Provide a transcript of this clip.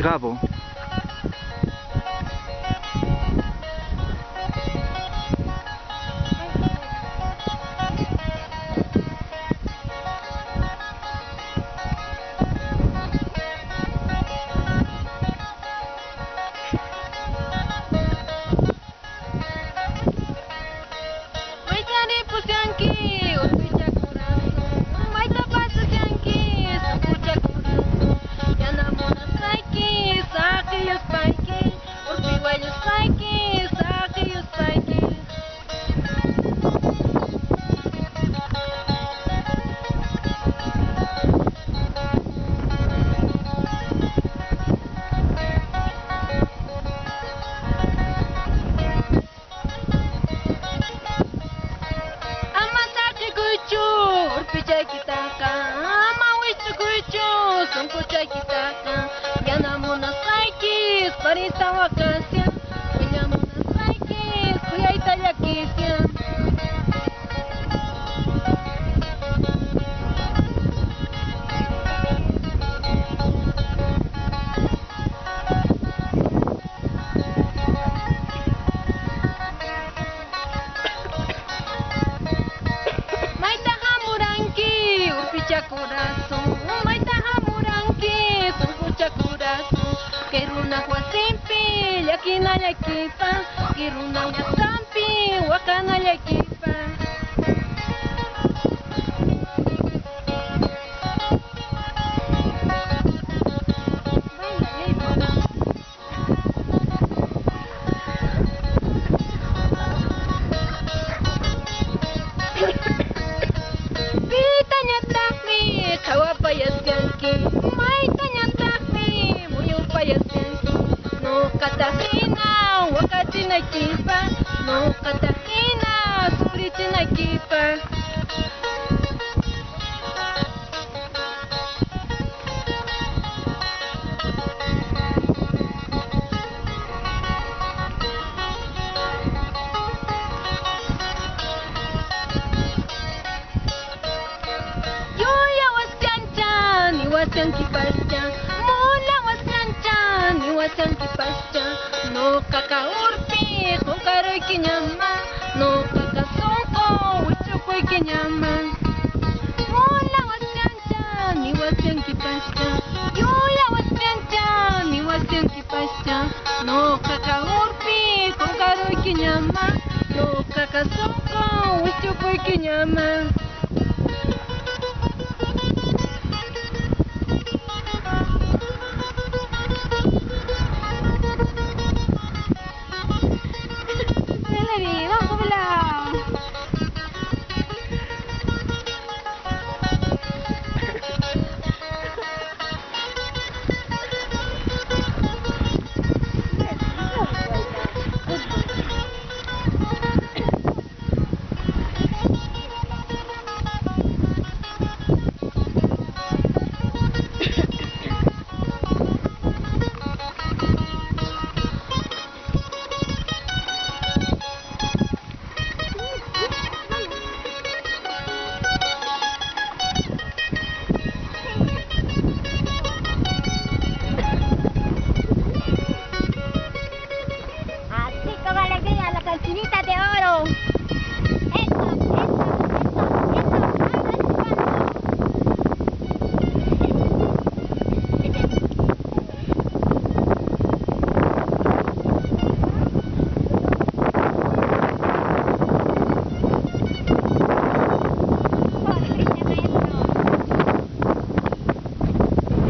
Grabo. Parita vacancia, cuidamos las saikis, cuida italiaquicia. Maita hamuranki, urpicha corazón, maita hamuranki, surpucha corazón. Kiruna huasimpi, yakina yakipa, kiruna wasampi, wakana yakipa. Pitanya takmi, kawapayas yanki, maitanya takmi, muyupayas yanki. No Katahina, wakati na kipa, no Katahina, suriti na kipa. Yuya was chanchan, iwasan kipascha, mula was chanchan, iwasan kipascha. No kakaurpi, kokaroy kinyama, no kakasonko, uchukoy kinyama. Mula was chanchan, iwasan kipascha, yuya was chanchan, iwasan kipascha. No kakaurpi, kokaroy kinyama, no kakasonko, uchukoy kinyama.